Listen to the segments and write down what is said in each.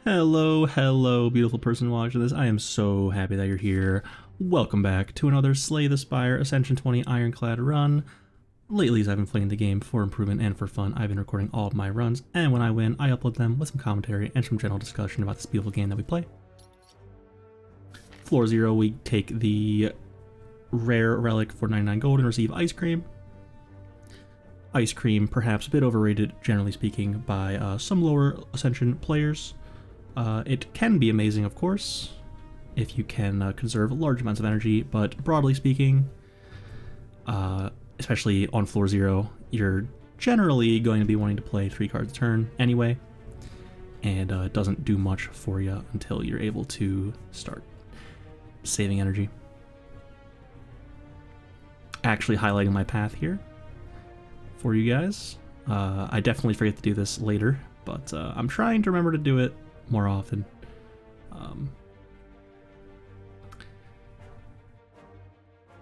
Hello, hello, beautiful person watching this. I am so happy that you're here. Welcome back to another Slay the Spire Ascension 20 Ironclad run. Lately, as I've been playing the game for improvement and for fun, I've been recording all of my runs, and when I win, I upload them with some commentary and some general discussion about this beautiful game that we play. Floor 0, we take the rare relic for 99 gold and receive Ice Cream. Ice Cream, perhaps a bit overrated, generally speaking, by some lower Ascension players. It can be amazing, of course, if you can conserve large amounts of energy, but broadly speaking, especially on floor 0, you're generally going to be wanting to play 3 cards a turn anyway, and it doesn't do much for you until you're able to start saving energy. Actually highlighting my path here for you guys. I definitely forget to do this later, but I'm trying to remember to do it more often. I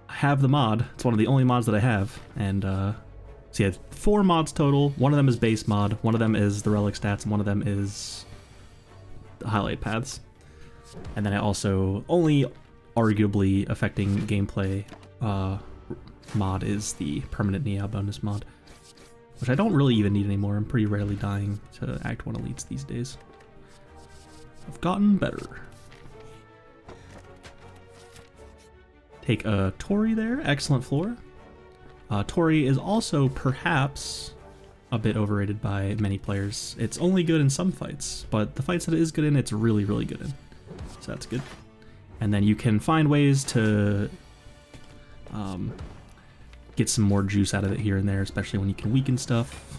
have the mod. It's one of the only mods that I have, and so you have 4 mods total. One of them is base mod, one of them is the relic stats, and one of them is the highlight paths. And then I also, only arguably affecting gameplay mod is the permanent Nia bonus mod, which I don't really even need anymore. I'm pretty rarely dying to Act 1 elites these days. I've gotten better. Take a Tori there, excellent floor. Tori is also perhaps a bit overrated by many players. It's only good in some fights, but the fights that it is good in, it's really, really good in. So that's good. And then you can find ways to get some more juice out of it here and there, especially when you can weaken stuff.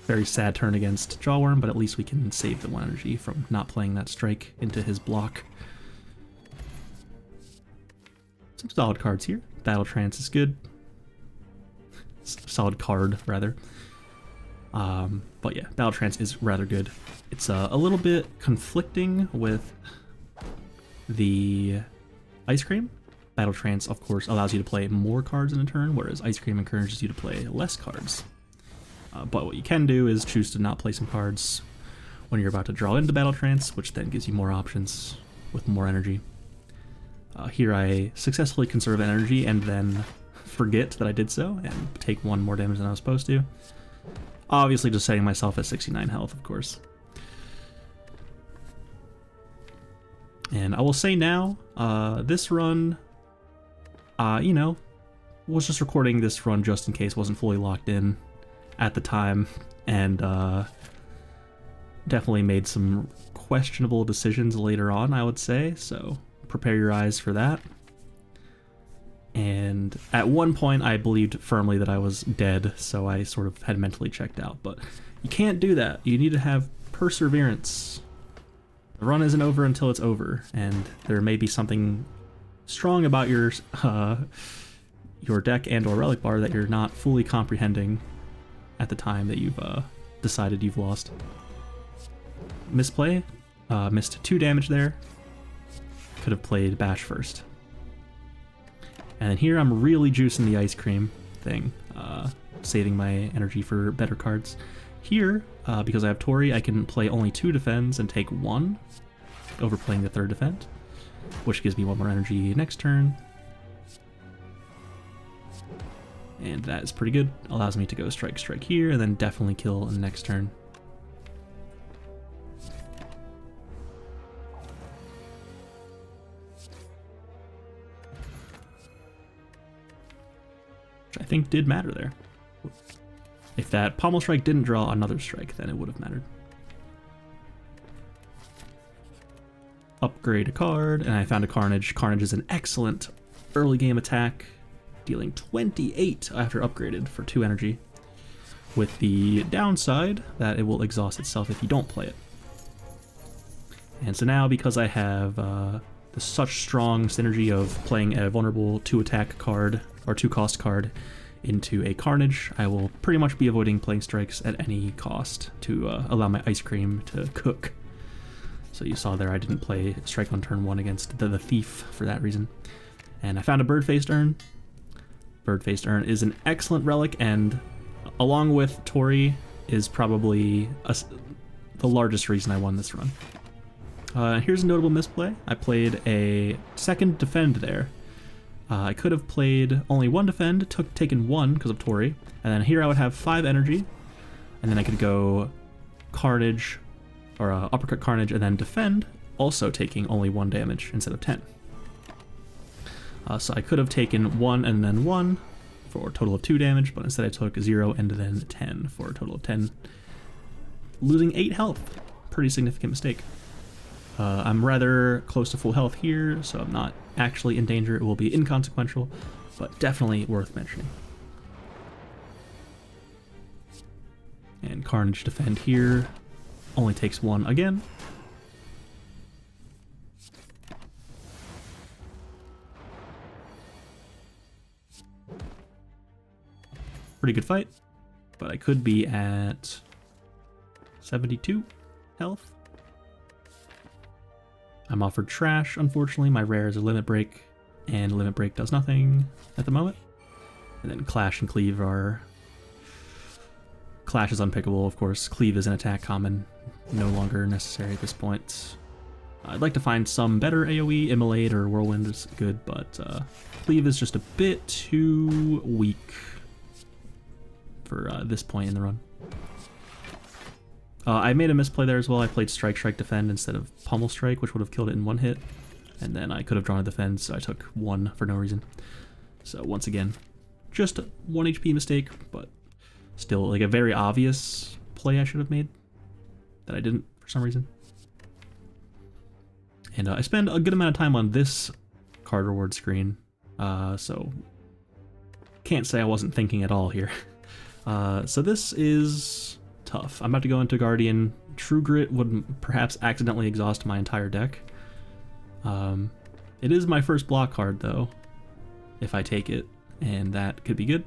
Very sad turn against Jawworm, but at least we can save the 1 energy from not playing that strike into his block. Some solid cards here. Battle Trance is good. Solid card, rather. But yeah, Battle Trance is rather good. It's a little bit conflicting with the Ice Cream. Battle Trance, of course, allows you to play more cards in a turn, whereas Ice Cream encourages you to play less cards. But what you can do is choose to not play some cards when you're about to draw into Battle Trance, which then gives you more options with more energy. Here I successfully conserve energy and then forget that I did so and take 1 more damage than I was supposed to. Obviously just setting myself at 69 health, of course. And I will say now, this run, you know, was just recording this run just in case, wasn't fully locked in at the time, and definitely made some questionable decisions later on, I would say, so prepare your eyes for that. And at one point I believed firmly that I was dead, so I sort of had mentally checked out, but you can't do that. You need to have perseverance. The run isn't over until it's over, and there may be something strong about your deck and or relic bar that you're not fully comprehending at the time that you've decided you've lost. Misplay, missed 2 damage there. Could have played Bash first. And then here I'm really juicing the Ice Cream thing, saving my energy for better cards. Here, because I have Tori, I can play only 2 defends and take 1, overplaying the 3rd defend, which gives me 1 more energy next turn. And that is pretty good. Allows me to go strike here, and then definitely kill in the next turn. Which I think did matter there. If that pommel strike didn't draw another strike, then it would have mattered. Upgrade a card, and I found a Carnage. Carnage is an excellent early game attack, dealing 28 after upgraded for 2 energy, with the downside that it will exhaust itself if you don't play it. And so now, because I have such strong synergy of playing a vulnerable 2 attack card, or 2 cost card, into a Carnage, I will pretty much be avoiding playing strikes at any cost to allow my Ice Cream to cook. So you saw there I didn't play strike on turn 1 against the Thief for that reason. And I found a Bird-Faced Urn. Bird-Faced Urn is an excellent relic, and along with Tori, is probably the largest reason I won this run. Here's a notable misplay. I played a second defend there. I could have played only one defend, taken one because of Tori, and then here I would have 5 energy, and then I could go Carnage, or Uppercut Carnage, and then defend, also taking only 1 damage instead of 10. So I could have taken 1 and then 1 for a total of 2 damage, but instead I took 0 and then 10 for a total of 10, losing 8 health. Pretty significant mistake. I'm rather close to full health here, so I'm not actually in danger. It will be inconsequential, but definitely worth mentioning. And Carnage defend here only takes 1 again. Pretty good fight, but I could be at 72 health. I'm offered trash, unfortunately. My rare is a limit break, and limit break does nothing at the moment. And then Clash and Cleave are... Clash is unpickable, of course. Cleave is an attack common, no longer necessary at this point. I'd like to find some better AoE. Immolate or Whirlwind is good, but Cleave is just a bit too weak for this point in the run. I made a misplay there as well. I played Strike, Strike, Defend instead of Pummel Strike, which would have killed it in 1 hit. And then I could have drawn a Defend, so I took 1 for no reason. So once again, just a 1 HP mistake, but still like a very obvious play I should have made that I didn't for some reason. And I spend a good amount of time on this card reward screen, so can't say I wasn't thinking at all here. So this is tough. I'm about to go into Guardian. True Grit would perhaps accidentally exhaust my entire deck. It is my first block card though, if I take it, and that could be good.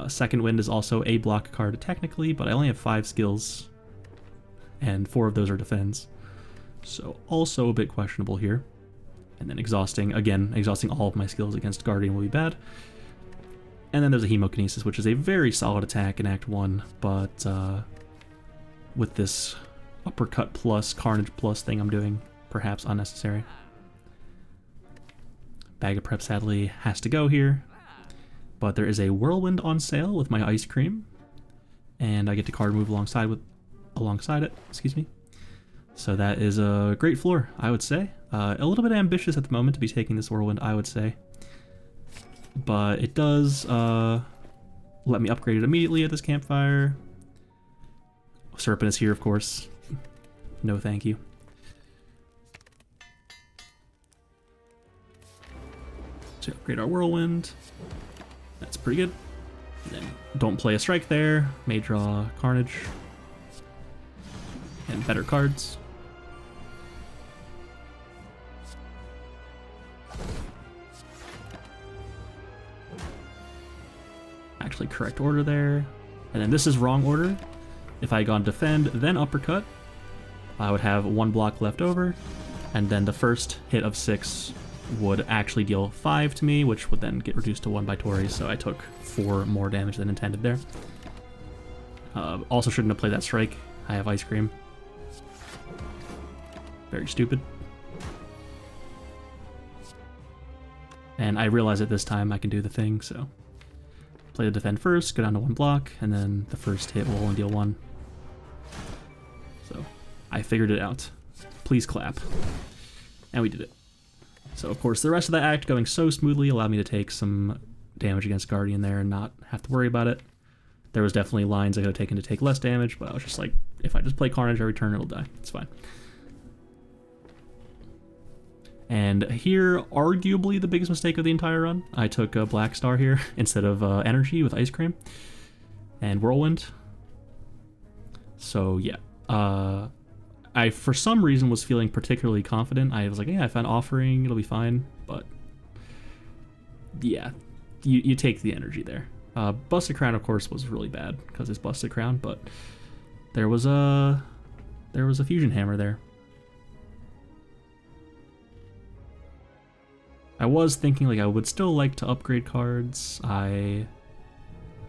Second Wind is also a block card technically, but I only have 5 skills, and 4 of those are defense. So also a bit questionable here. And then exhausting all of my skills against Guardian will be bad. And then there's a Hemokinesis, which is a very solid attack in Act 1, but with this Uppercut plus Carnage plus thing I'm doing, perhaps unnecessary. Bag of Prep sadly has to go here, but there is a Whirlwind on sale with my Ice Cream, and I get to card move alongside it, excuse me. So that is a great floor, I would say. A little bit ambitious at the moment to be taking this Whirlwind, I would say. But it does let me upgrade it immediately at this campfire. Serpent is here, of course. No thank you. So upgrade our Whirlwind. That's pretty good. And then don't play a strike there. May draw Carnage. And better cards. Actually correct order there. And then this is wrong order. If I had gone defend, then uppercut, I would have 1 block left over, and then the first hit of 6 would actually deal 5 to me, which would then get reduced to 1 by Tori, so I took 4 more damage than intended there. Also shouldn't have played that strike. I have Ice Cream. Very stupid. And I realize at this time I can do the thing, so... Play the defend first, go down to 1 block, and then the first hit will only deal 1. So, I figured it out. Please clap. And we did it. So of course the rest of that act going so smoothly allowed me to take some damage against Guardian there and not have to worry about it. There was definitely lines I could have taken to take less damage, but I was just like, if I just play Carnage every turn, it'll die. It's fine. And here, arguably the biggest mistake of the entire run, I took a Black Star here instead of Energy with Ice Cream and Whirlwind. So yeah, I for some reason was feeling particularly confident. I was like, yeah, I found Offering, it'll be fine. But yeah, you take the energy there. Busted Crown, of course, was really bad because it's Busted Crown, but there was a Fusion Hammer there. I was thinking like I would still like to upgrade cards. I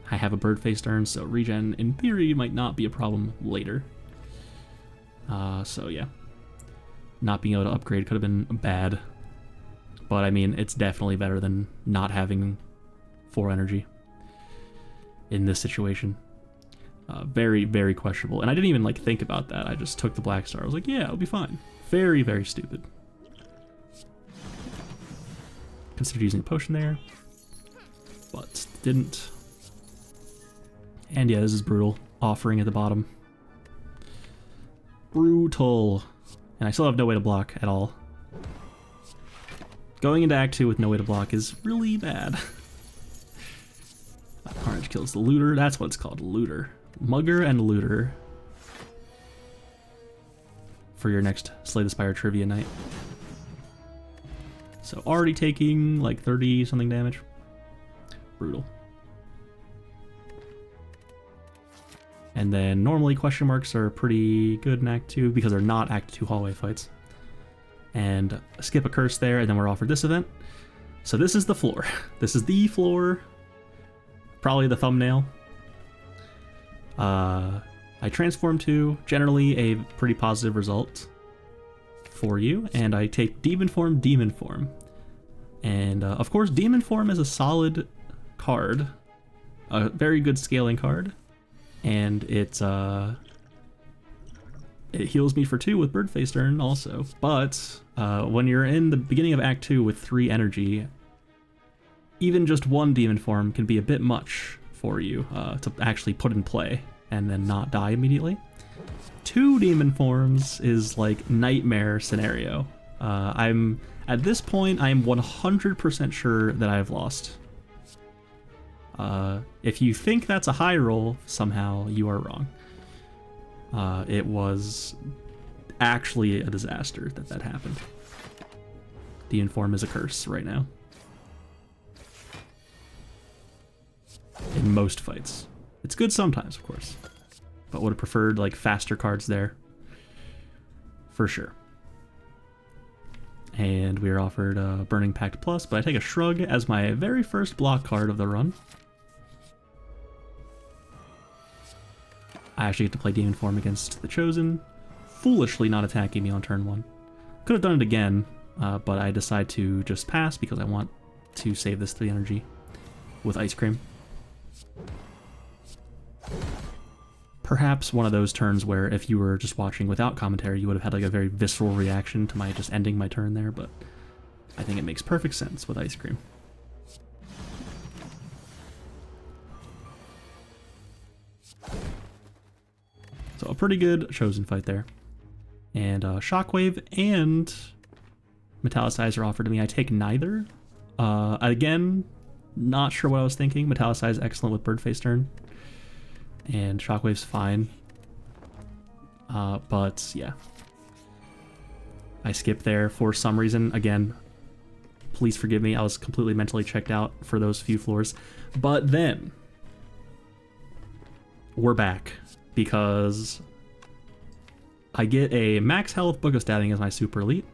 I have a bird-faced urn, so regen, in theory, might not be a problem later. So yeah. Not being able to upgrade could have been bad. But I mean, it's definitely better than not having 4 energy in this situation. Very, very questionable. And I didn't even like think about that. I just took the black star. I was like, yeah, it'll be fine. Very, very stupid. Considered using a potion there, but didn't. And yeah, this is brutal. Offering at the bottom. Brutal. And I still have no way to block at all. Going into Act 2 with no way to block is really bad. Carnage kills the looter. That's what it's called, looter. Mugger and looter. For your next Slay the Spire trivia night. So already taking like 30 something damage. Brutal. And then normally question marks are pretty good in Act 2 because they're not Act 2 hallway fights. And skip a curse there, and then we're offered this event. So this is the floor. This is the floor. Probably the thumbnail. I transform to generally a pretty positive result for you, and I take Demon Form, Demon Form. And of course, Demon Form is a solid card. A very good scaling card. And it heals me for 2 with Bird-Faced Urn also. But when you're in the beginning of Act 2 with 3 energy, even just 1 Demon Form can be a bit much for you to actually put in play and then not die immediately. 2 Demon Forms is like nightmare scenario. At this point, I am 100% sure that I've lost. If you think that's a high roll, somehow you are wrong. It was actually a disaster that happened. Demon Form is a curse right now. In most fights. It's good sometimes, of course. But would have preferred like faster cards there. For sure. And we are offered Burning Pact Plus, but I take a Shrug as my very first block card of the run. I actually get to play Demon Form against the Chosen, foolishly not attacking me on turn 1. Could have done it again, but I decide to just pass because I want to save this 3 energy with Ice Cream. Perhaps one of those turns where if you were just watching without commentary, you would have had like a very visceral reaction to my just ending my turn there, but I think it makes perfect sense with Ice Cream. So a pretty good Chosen fight there. And Shockwave and Metallicize are offered to me. I take neither. Again, not sure what I was thinking. Metallicize excellent with Bird-Faced Urn. And Shockwave's fine. But yeah. I skipped there for some reason. Again, please forgive me. I was completely mentally checked out for those few floors. But then we're back because I get a max health Book of Stabbing as my super elite.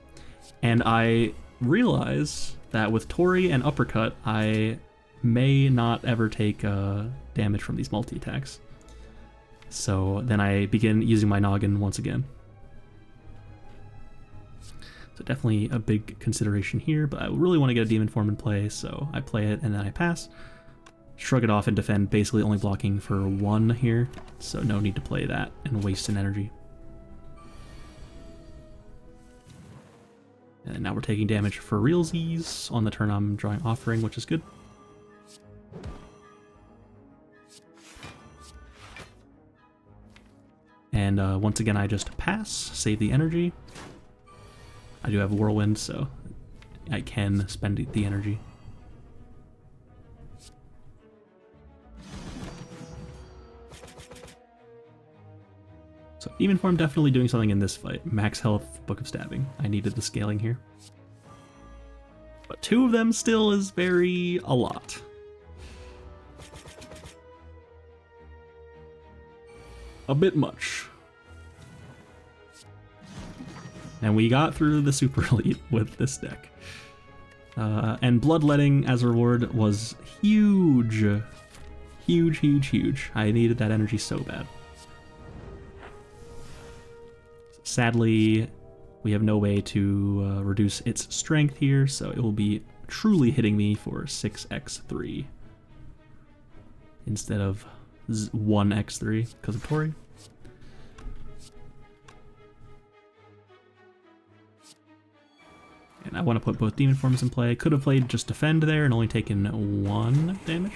And I realize that with Tori and Uppercut, I may not ever take damage from these multi-attacks. So then I begin using my noggin once again. So definitely a big consideration here, but I really want to get a Demon Form in play, so I play it and then I pass. Shrug it off and defend, basically only blocking for 1 here, so no need to play that and waste an energy. And now we're taking damage for realsies on the turn I'm drawing Offering, which is good. And once again, I just pass, save the energy. I do have Whirlwind, so I can spend the energy. So Demon Form definitely doing something in this fight. Max health, Book of Stabbing. I needed the scaling here. But 2 of them still is a lot. A bit much. And we got through the Super Elite with this deck. And Bloodletting as a reward was huge. Huge, huge, huge. I needed that energy so bad. Sadly, we have no way to reduce its strength here, so it will be truly hitting me for 6x3 instead of 1x3 because of Tori. And I want to put both demon forms in play. Could have played just defend there and only taken 1 damage.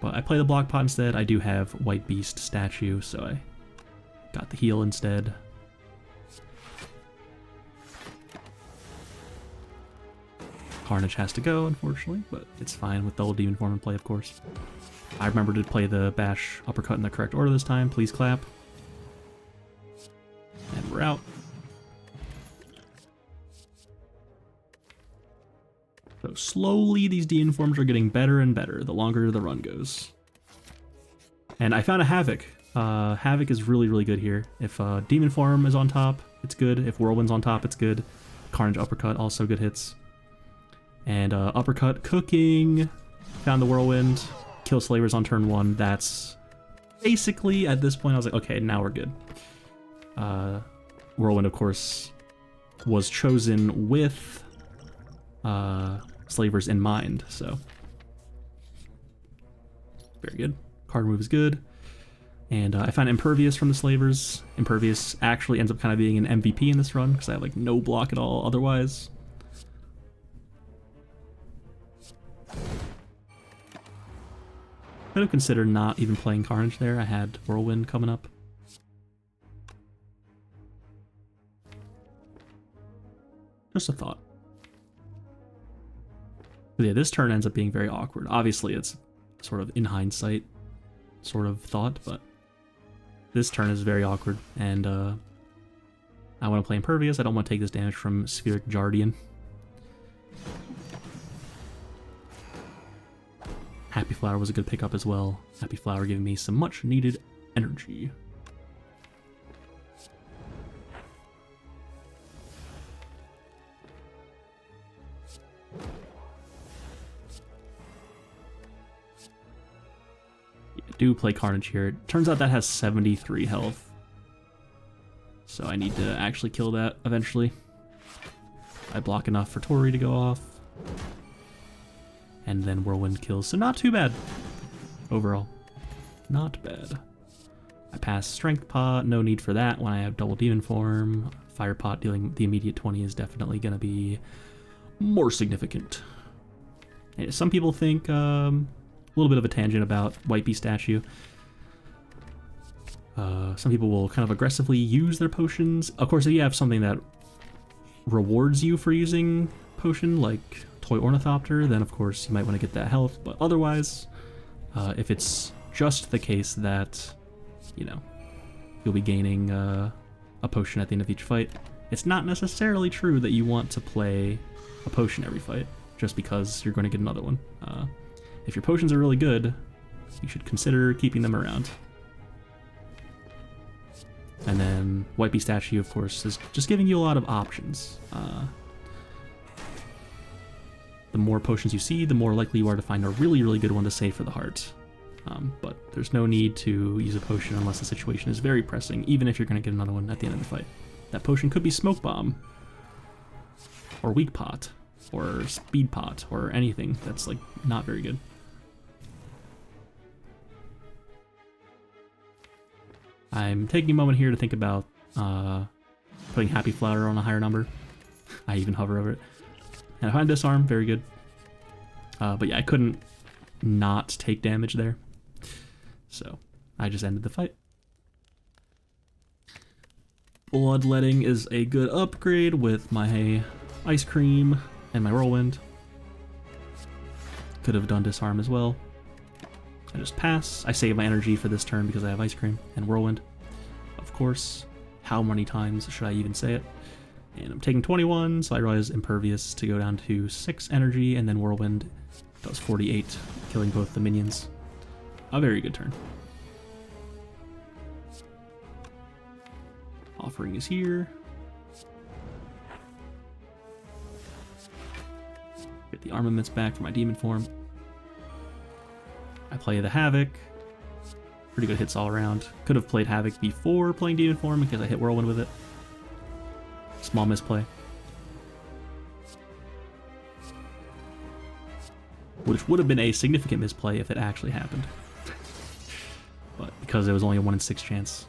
But I play the block pot instead. I do have White Beast statue, so I got the heal instead. Carnage has to go, unfortunately, but it's fine with double demon form in play, of course. I remember to play the bash uppercut in the correct order this time. Please clap. And we're out. So slowly these demon forms are getting better and better the longer the run goes. And I found a Havoc. Havoc is really, really good here. If demon form is on top, it's good. If Whirlwind's on top, it's good. Carnage uppercut, also good hits. And uppercut cooking. Found the Whirlwind. Kill Slavers on turn 1. That's basically, at this point, I was like, okay, now we're good. Whirlwind, of course, was chosen with Slavers in mind, so very good. Card move is good. And I found Impervious from the Slavers. Impervious actually ends up kind of being an MVP in this run because I have like no block at all otherwise. Could have considered not even playing Carnage there. I had Whirlwind coming up. Just a thought. But yeah, this turn ends up being very awkward. Obviously, it's sort of in hindsight sort of thought, but this turn is very awkward, and I want to play Impervious. I don't want to take this damage from Spheric Jardian. Happy Flower was a good pickup as well. Happy Flower giving me some much needed energy. Do play Carnage here. It turns out that has 73 health. So I need to actually kill that eventually. I block enough for Tori to go off. And then Whirlwind kills. So not too bad overall. Not bad. I pass Strength Pot. No need for that when I have double demon form. Fire Pot dealing the immediate 20 is definitely going to be more significant. And some people think... a little bit of a tangent about White Beast statue. Some people will kind of aggressively use their potions. Of course, if you have something that rewards you for using potion, like Toy Ornithopter, then of course you might want to get that health. But otherwise, if it's just the case that, you know, you'll be gaining a potion at the end of each fight, it's not necessarily true that you want to play a potion every fight, just because you're going to get another one. If your potions are really good, you should consider keeping them around. And then White Beast statue, of course, is just giving you a lot of options. The more potions you see, the more likely you are to find a really, really good one to save for the heart. But there's no need to use a potion unless the situation is very pressing, even if you're going to get another one at the end of the fight. That potion could be Smoke Bomb, or Weak Pot, or Speed Pot, or anything that's like not very good. I'm taking a moment here to think about putting Happy Flower on a higher number. I even hover over it. And I find Disarm, very good. But yeah, I couldn't not take damage there. So I just ended the fight. Bloodletting is a good upgrade with my Ice Cream and my Whirlwind. Could have done Disarm as well. I just pass. I save my energy for this turn because I have Ice Cream and Whirlwind. Of course. How many times should I even say it? And I'm taking 21, so I realize Impervious to go down to 6 energy, and then Whirlwind does 48, killing both the minions. A very good turn. Offering is here. Get the armaments back for my demon form. I play the Havoc. Pretty good hits all around. Could have played Havoc before playing Demon Form because I hit Whirlwind with it. Small misplay. Which would have been a significant misplay if it actually happened. But because it was only a 1 in 6 chance,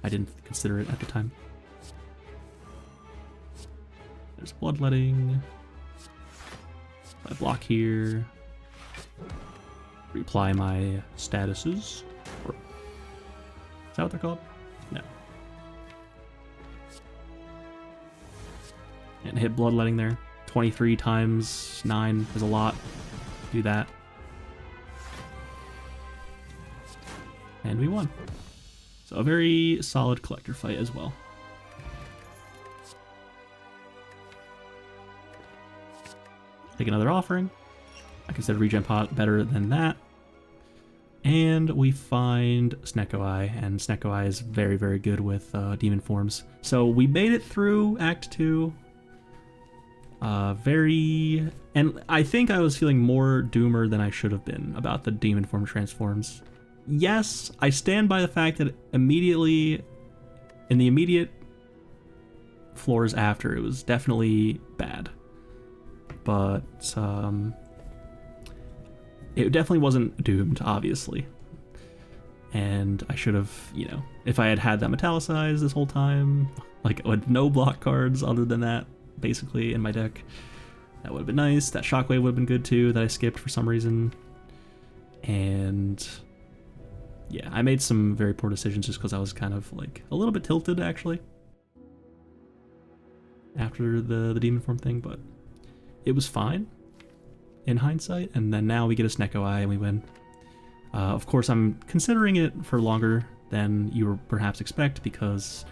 I didn't consider it at the time. There's Bloodletting. I block here. Reply my statuses. Or, is that what they're called? No. And hit Bloodletting there. 23 times 9 is a lot. Do that. And we won. So a very solid collector fight as well. Take another offering. I consider Regen Pot better than that. And we find Snecko Eye, and Snecko Eye is very, very good with demon forms. So we made it through Act 2. And I think I was feeling more doomer than I should have been about the demon form transforms. Yes, I stand by the fact that immediately, in the immediate floors after, it was definitely bad. But it definitely wasn't doomed, obviously. And I should have, you know, if I had had that metallicized this whole time, like with no block cards other than that, basically, in my deck, that would have been nice. That Shockwave would have been good too, that I skipped for some reason. And yeah, I made some very poor decisions just because I was kind of like a little bit tilted, actually, after the demon form thing, but it was fine in hindsight. And then now we get a Snecko Eye and we win. Of course, I'm considering it for longer than you would perhaps expect because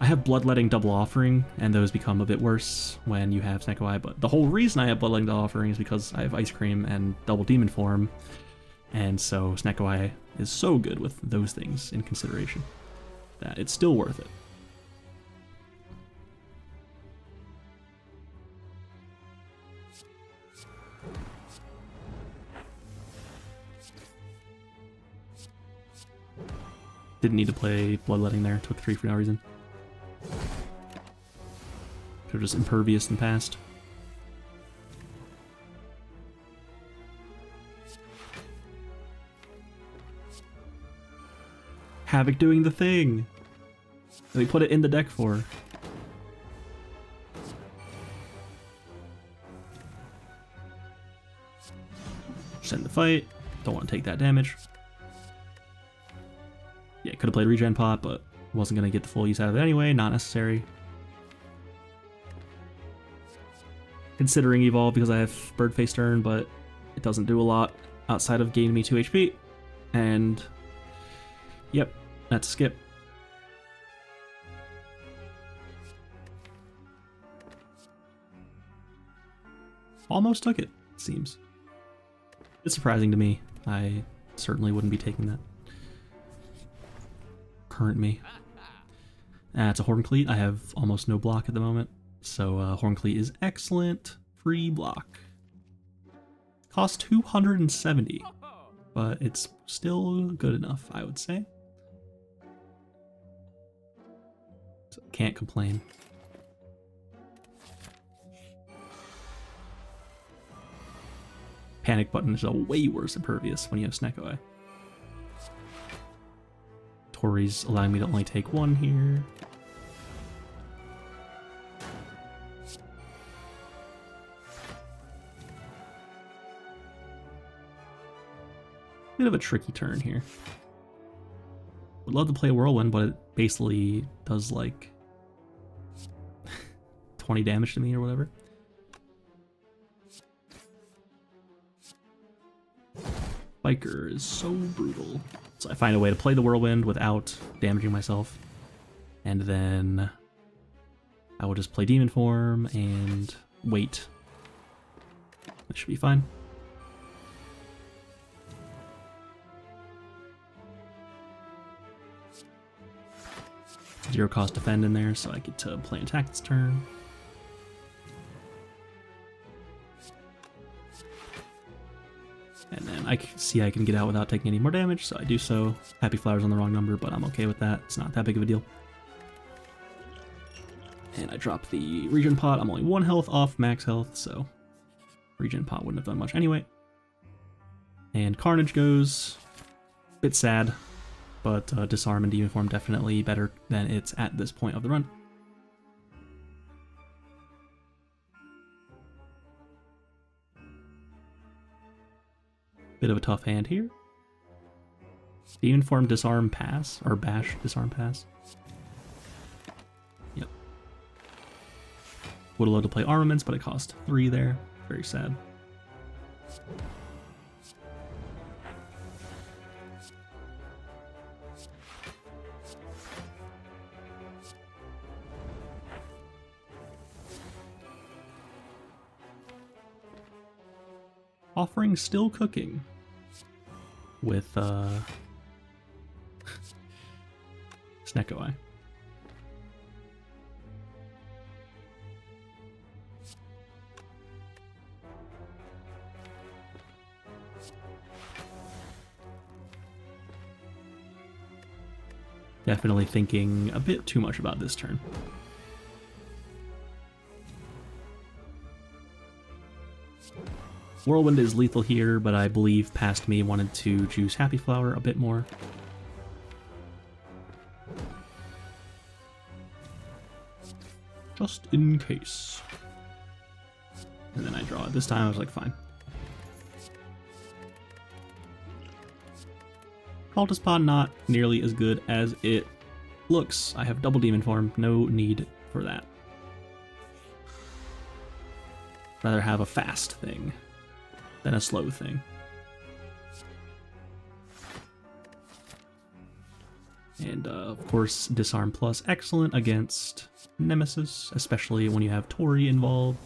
I have Bloodletting Double Offering, and those become a bit worse when you have Snecko Eye, but the whole reason I have Bloodletting Double Offering is because I have Ice Cream and Double Demon Form, and so Snecko Eye is so good with those things in consideration that it's still worth it. Didn't need to play Bloodletting there, took 3 for no reason. Could have just Impervious and passed. Havoc doing the thing that we put it in the deck for. Send the fight. Don't want to take that damage. Yeah, could have played Regen Pot, but wasn't going to get the full use out of it anyway. Not necessary. Considering Evolve because I have Birdface turn, but it doesn't do a lot outside of gaining me 2 HP. And yep, that's a skip. Almost took it, it seems. It's surprising to me. I certainly wouldn't be taking that. Current me. It's a Horncleat. I have almost no block at the moment, so Horncleat is excellent. Free block. Costs 270, but it's still good enough, I would say. So can't complain. Panic Button is a way worse Impervious when you have Snecko Eye. Tori's allowing me to only take 1 here. Bit of a tricky turn here. Would love to play Whirlwind, but it basically does like 20 damage to me or whatever. Biker is so brutal. So I find a way to play the Whirlwind without damaging myself. And then I will just play Demon Form and wait. That should be fine. Zero cost defend in there, so I get to play an attack this turn. And then I see I can get out without taking any more damage, so I do so. Happy Flower's on the wrong number, but I'm okay with that. It's not that big of a deal. And I drop the regen pot. I'm only 1 health off max health, so regen pot wouldn't have done much anyway. And Carnage goes. Bit sad, but Disarm and Demon Form definitely better than it's at this point of the run. Bit of a tough hand here. Demon Form Disarm Pass, or Bash Disarm Pass. Yep. Would have loved to play Armaments, but it cost 3 there. Very sad. Offering still cooking with Snecko Eye. Definitely thinking a bit too much about this turn. Whirlwind is lethal here, but I believe past me wanted to juice Happy Flower a bit more. Just in case. And then I draw it. This time I was like, fine. Cultist Pod not nearly as good as it looks. I have double Demon Form, no need for that. Rather have a fast thing than a slow thing. And of course, Disarm Plus excellent against Nemesis, especially when you have Tori involved.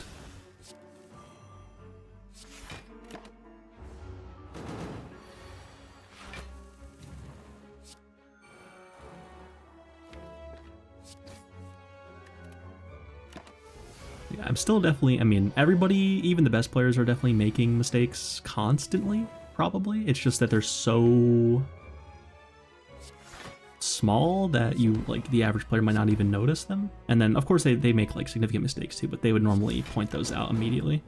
I'm still definitely, I mean, everybody, even the best players are definitely making mistakes constantly, probably. It's just that they're so small that you, like, the average player might not even notice them. And then, of course, they make, like, significant mistakes too, but they would normally point those out immediately.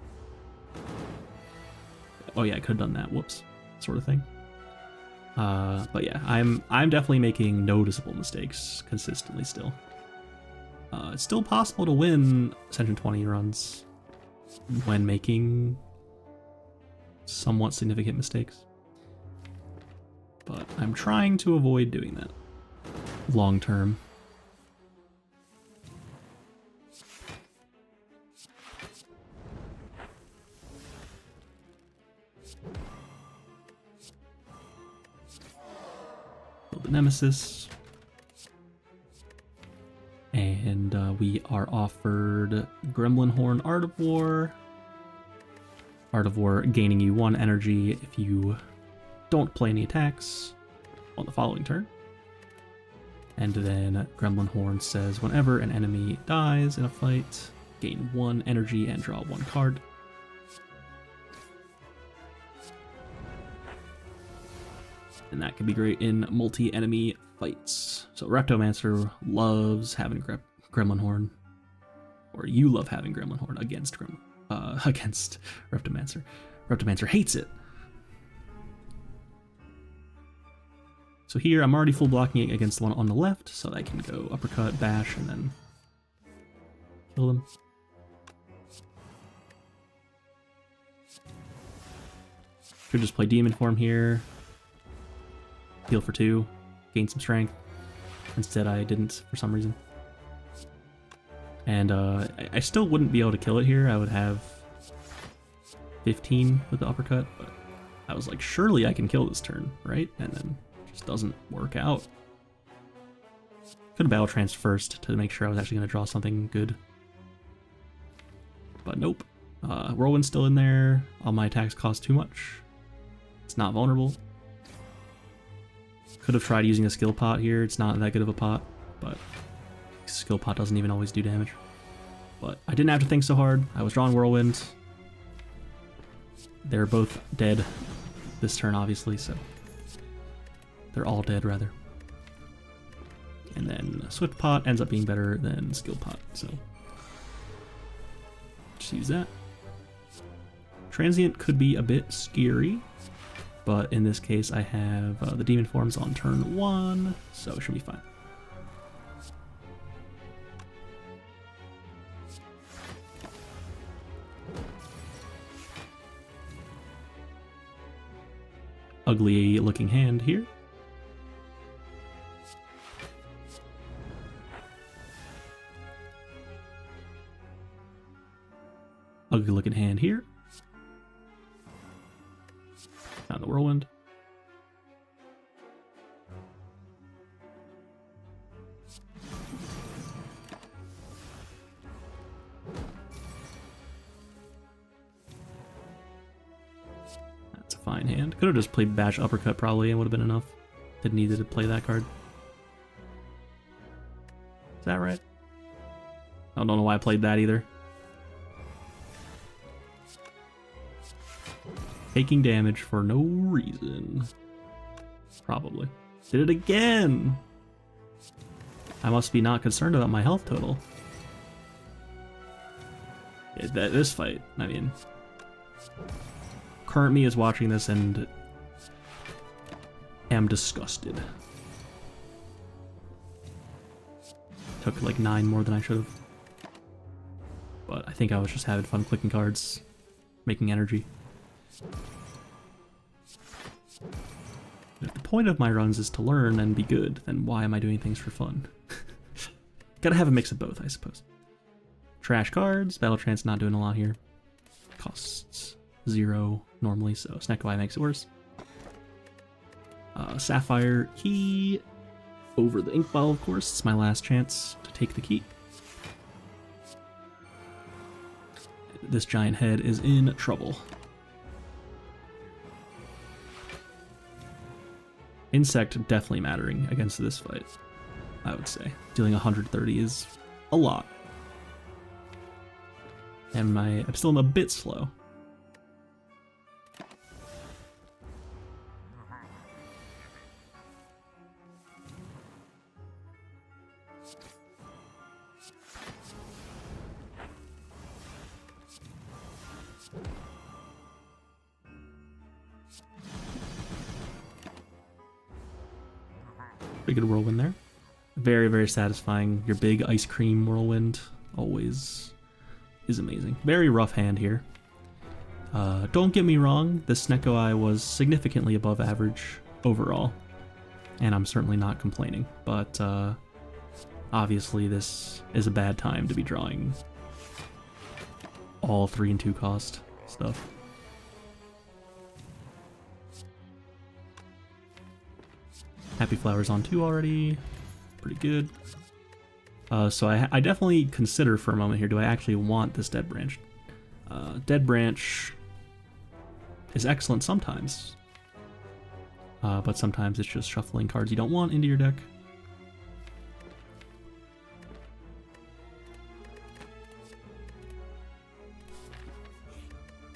Oh yeah, I could have done that, whoops, sort of thing. But yeah, I'm definitely making noticeable mistakes consistently still. It's still possible to win Ascension 20 runs when making somewhat significant mistakes. But I'm trying to avoid doing that long term. Build the Nemesis. And we are offered Gremlin Horn Art of War. Art of War gaining you 1 energy if you don't play any attacks on the following turn. And then Gremlin Horn says whenever an enemy dies in a fight, gain 1 energy and draw 1 card. And that can be great in multi-enemy fights. So Reptomancer loves having Gremlin Horn, or you love having Gremlin Horn against against Reptomancer. Reptomancer hates it. So here I'm already full blocking it against the one on the left, so I can go uppercut, bash, and then kill them. Could just play Demon Form here. Heal for 2, gain some strength. Instead I didn't for some reason. And I still wouldn't be able to kill it here. I would have 15 with the uppercut, but I was like, surely I can kill this turn, right? And then it just doesn't work out. Could have Battle Trance first to make sure I was actually going to draw something good. But nope. Whirlwind's still in there. All my attacks cost too much. It's not vulnerable. Could have tried using a skill pot here. It's not that good of a pot, but skill pot doesn't even always do damage. But I didn't have to think so hard. I was drawing Whirlwind. They're both dead. this turn, obviously, so they're all dead, rather. And then Swift Pot ends up being better than Skill Pot, so just use that. Transient could be a bit scary, but in this case I have the Demon Forms on turn 1, so it should be fine. Ugly looking hand here. Ugly looking hand here. Found the Whirlwind. That's a fine hand. Could have just played Bash Uppercut probably and would have been enough. Didn't need to play that card. Is that right? I don't know why I played that either. Taking damage for no reason. Probably. Did it again! I must be not concerned about my health total. Yeah, this fight, I mean... Current me is watching this and... am disgusted. Took like 9 more than I should have. But I think I was just having fun clicking cards. Making energy. If the point of my runs is to learn and be good, then why am I doing things for fun? Gotta have a mix of both, I suppose. Trash cards, Battle Trance not doing a lot here. Costs 0 normally, so Snecko Eye makes it worse. Sapphire Key over the Ink Bottle, of course. It's my last chance to take the key. This giant head is in trouble. Insect definitely mattering against this fight, I would say. Dealing 130 is a lot. And I'm still a bit slow. Pretty good Whirlwind there. Very, very satisfying. Your big ice cream Whirlwind always is amazing. Very rough hand here. Don't get me wrong, this Snecko Eye was significantly above average overall, and I'm certainly not complaining, but obviously this is a bad time to be drawing all 3 and 2 cost stuff. Happy Flowers on 2 already. Pretty good. So I definitely consider for a moment here, do I actually want this Dead Branch? Dead Branch is excellent sometimes. But sometimes it's just shuffling cards you don't want into your deck.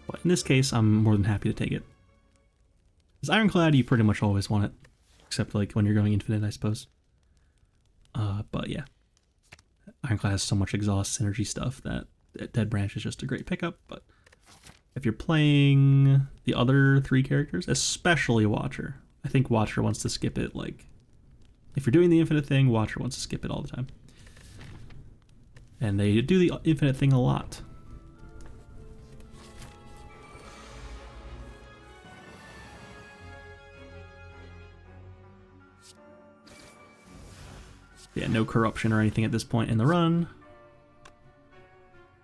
But in this case, I'm more than happy to take it. Because Ironclad, you pretty much always want it. Except like when you're going infinite, I suppose. But yeah. Ironclad has so much exhaust synergy stuff that Dead Branch is just a great pickup, but if you're playing the other 3 characters, especially Watcher, I think Watcher wants to skip it, like, if you're doing the infinite thing, Watcher wants to skip it all the time. And they do the infinite thing a lot. Yeah, no corruption or anything at this point in the run.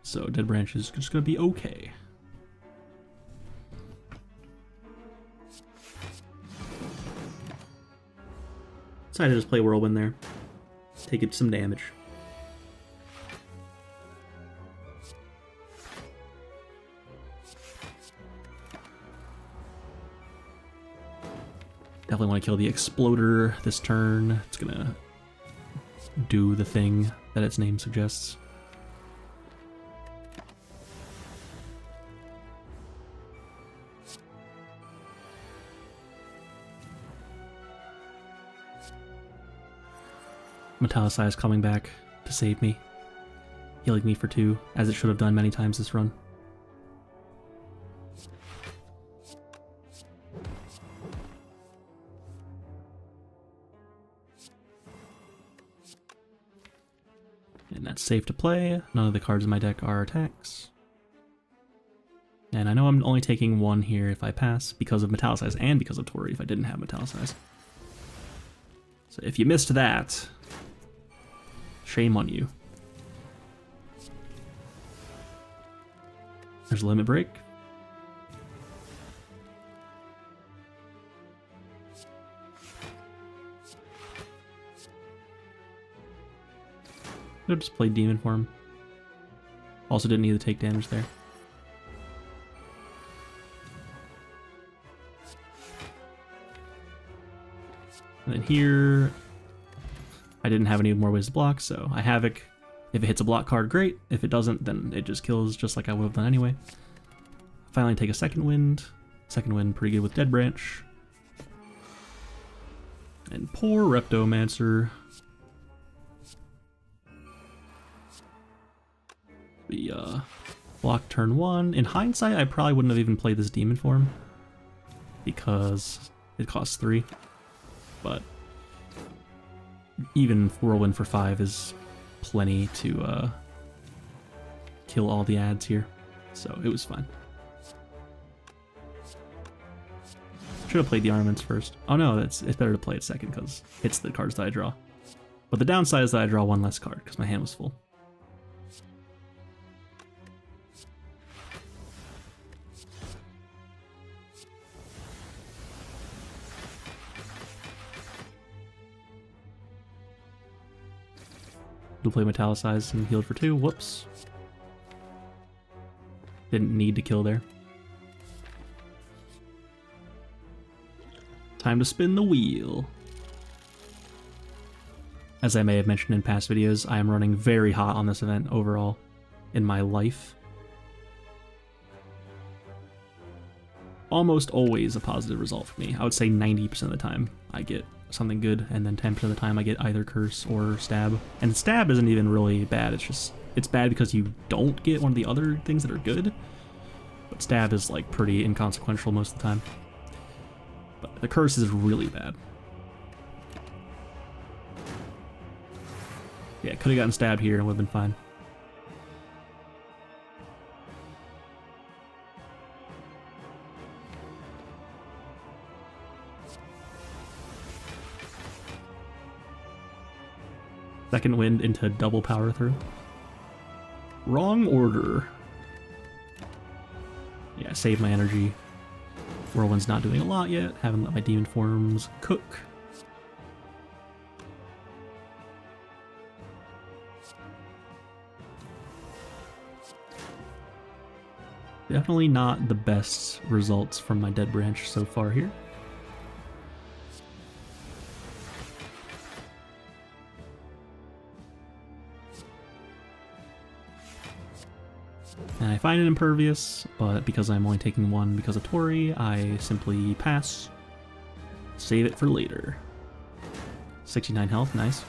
So Dead Branch is just going to be okay. Decided to just play Whirlwind there. Take it some damage. Definitely want to kill the Exploder this turn. It's going to do the thing that its name suggests. Metallicize coming back to save me. Healing me for 2, as it should have done many times this run. And that's safe to play. None of the cards in my deck are attacks. And I know I'm only taking 1 here if I pass because of Metallicize and because of Tori if I didn't have Metallicize. So if you missed that, shame on you. There's a limit break. Could have just played Demon Form. Also didn't need to take damage there. And then here, I didn't have any more ways to block, so I Havoc. If it hits a block card, great. If it doesn't, then it just kills just like I would have done anyway. Finally take a Second Wind. Second Wind pretty good with Dead Branch. And poor Reptomancer. We block turn 1. In hindsight, I probably wouldn't have even played this Demon Form because it costs 3. But even Whirlwind for 5 is plenty to kill all the ads here, so it was fine. Should have played the Armaments first. Oh no, it's better to play it second because it's the cards that I draw. But the downside is that I draw 1 less card because my hand was full. We'll play Metallicize and healed for 2. Whoops. Didn't need to kill there. Time to spin the wheel. As I may have mentioned in past videos, I am running very hot on this event overall in my life. Almost always a positive result for me. I would say 90% of the time I get something good, and then 10% of the time I get either Curse or Stab. And Stab isn't even really bad, it's bad because you don't get one of the other things that are good. But Stab is like pretty inconsequential most of the time. But the Curse is really bad. Yeah, could have gotten stabbed here and would have been fine. Second Wind into double power through. Wrong order. Yeah, save my energy. Whirlwind's not doing a lot yet. Haven't let my demon forms cook. Definitely not the best results from my Dead Branch so far here. And I find it impervious, but because I'm only taking 1 because of Tori, I simply pass. Save it for later. 69 health, nice.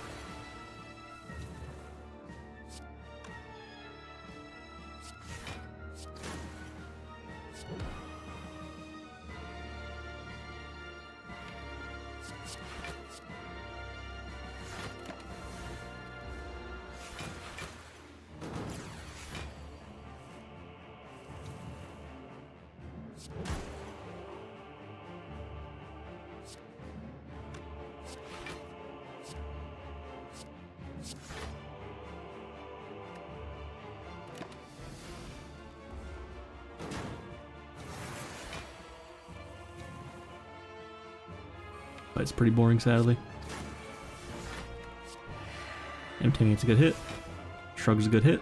But it's pretty boring, sadly. Imitating's a good hit. Shrug's a good hit.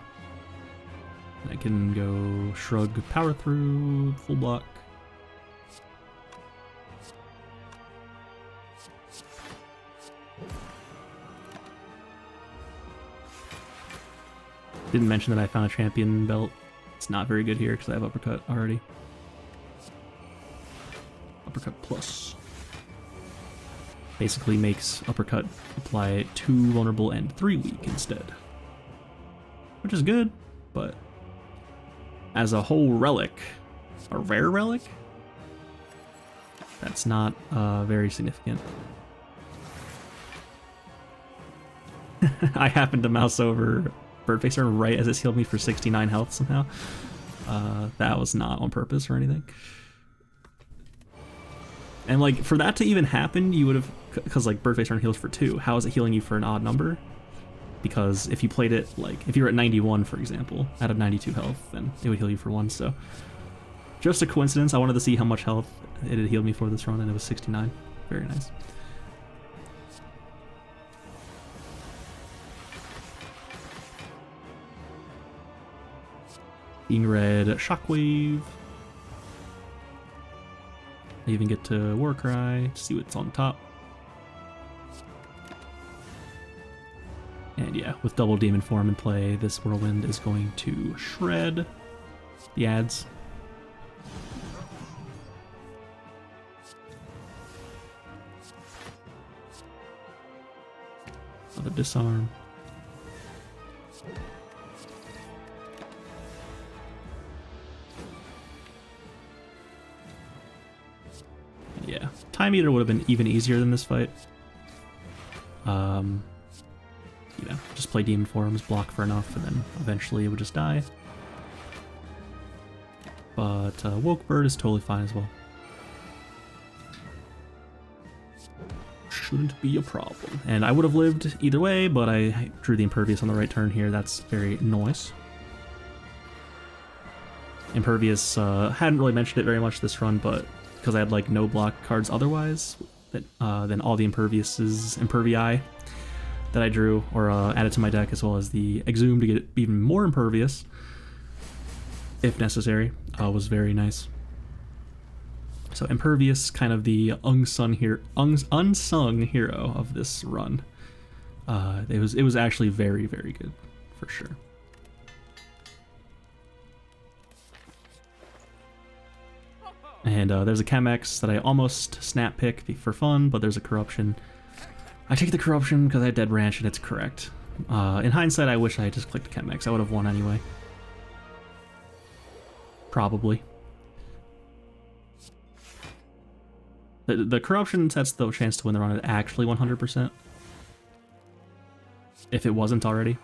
I can go Shrug, power through, full block. Didn't mention that I found a champion belt. It's not very good here because I have uppercut already. Uppercut plus. Basically makes Uppercut apply 2 vulnerable and 3 weak instead. Which is good, but as a whole relic, a rare relic, that's not very significant. I happened to mouse over Birdfacer right as it healed me for 69 health somehow. That was not on purpose or anything. And like for that to even happen, you would have, because like Birdfacer heals for 2. How is it healing you for an odd number? Because if you played it like if you were at 91, for example, out of 92 health, then it would heal you for 1. So just a coincidence. I wanted to see how much health it had healed me for this run, and it was 69. Very nice. Being red, Shockwave. I even get to Warcry to see what's on top. And yeah, with double Demon Form in play, this Whirlwind is going to shred the ads. Another Disarm. Yeah, Time Eater would have been even easier than this fight. You know, just play Demon Forms, block for enough, and then eventually it would just die. But Woke Bird is totally fine as well. Shouldn't be a problem. And I would have lived either way, but I drew the Impervious on the right turn here. That's very nice. Impervious, hadn't really mentioned it very much this run, but because I had like no block cards otherwise, then all the Imperviouses, Impervii that I drew or added to my deck, as well as the Exhume to get even more Impervious, if necessary, was very nice. So Impervious, kind of the unsung hero of this run. It was actually very, very good, for sure. And there's a Chemex that I almost snap pick for fun, but there's a Corruption. I take the Corruption because I had Dead Branch and it's correct. In hindsight, I wish I had just clicked Chemex. I would have won anyway. Probably. The Corruption sets the chance to win the run at actually 100%. If it wasn't already.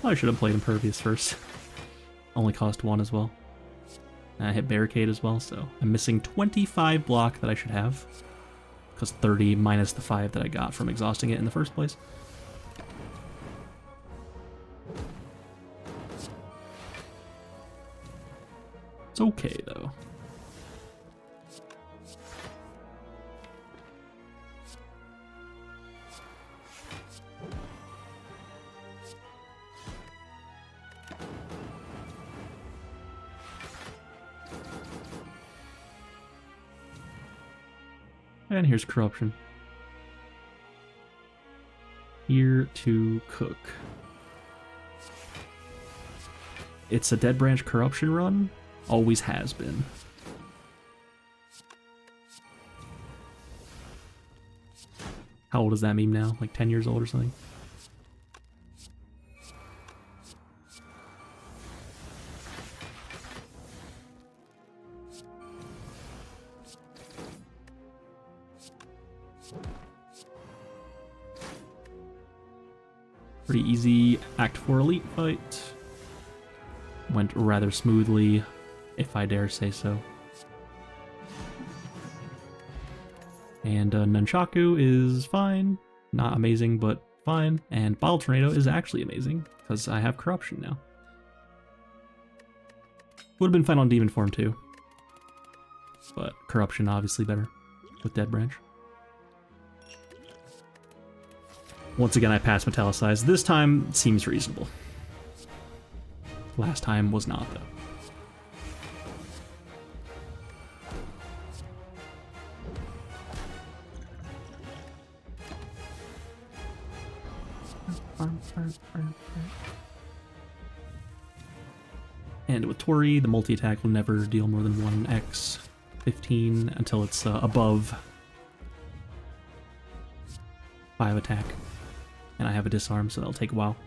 I should have played Impervious first. Only cost 1 as well. And I hit Barricade as well, so I'm missing 25 block that I should have. Because 30 minus the 5 that I got from exhausting it in the first place. It's okay, though. And here's Corruption. Here to cook. It's a Dead Branch Corruption run. Always has been. How old is that meme now? Like 10 years old or something? Pretty easy Act 4 Elite fight. Went rather smoothly, if I dare say so. And Nunchaku is fine. Not amazing, but fine. And Bottle Tornado is actually amazing, because I have Corruption now. Would have been fine on Demon Form too. But Corruption obviously better with Dead Branch. Once again, I passed Metallicize. This time seems reasonable. Last time was not, though. And with Tori, the multi-attack will never deal more than 1x 15 until it's above 5 attack. And I have a disarm, so that'll take a while.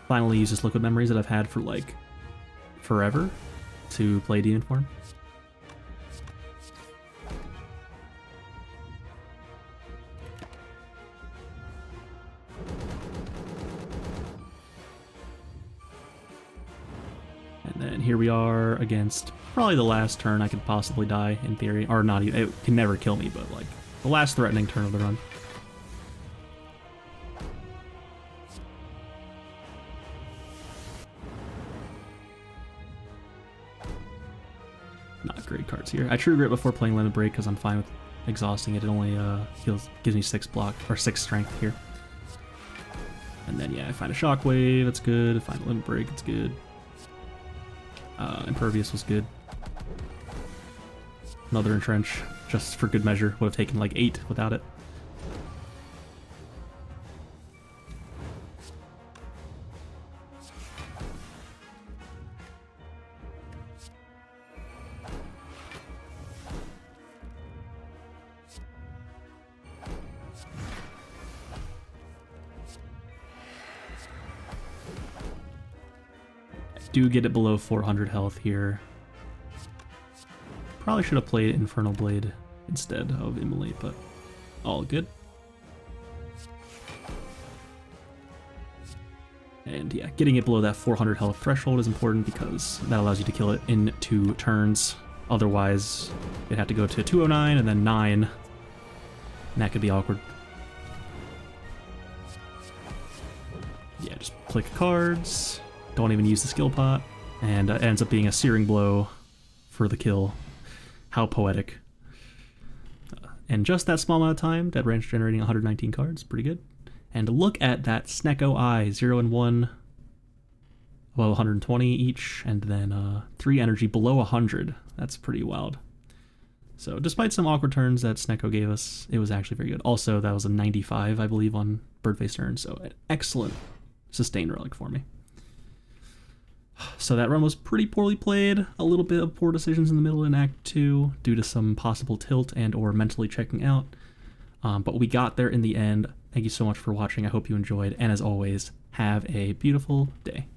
Finally use this liquid memories that I've had for like forever to play demon form. And then here we are against probably the last turn I could possibly die in theory, or not even, it can never kill me, but like the last threatening turn of the run. Not great cards here. I True Grit before playing Limit Break because I'm fine with exhausting it. It only gives me 6 block or 6 strength here. And then yeah, I find a Shockwave, it's good. I find a Limit Break, it's good. Impervious was good. Another Entrench, just for good measure. Would have taken like 8 without it. Do get it below 400 health here. Probably should have played Infernal Blade instead of Immolate, but all good. And yeah, getting it below that 400 health threshold is important because that allows you to kill it in 2 turns. Otherwise, you'd have to go to 209 and then 9, and that could be awkward. Yeah, just click cards. Don't even use the skill pot, and it ends up being a Searing Blow for the kill. How poetic. And just that small amount of time, Dead Branch generating 119 cards, pretty good. And look at that Snecko Eye, 0 and 1, above 120 each, and then 3 energy below 100. That's pretty wild. So despite some awkward turns that Snecko gave us, it was actually very good. Also, that was a 95, I believe, on Birdface turn, so an excellent sustained relic for me. So that run was pretty poorly played, a little bit of poor decisions in the middle in Act 2 due to some possible tilt and or mentally checking out. But we got there in the end. Thank you so much for watching. I hope you enjoyed, and as always, have a beautiful day.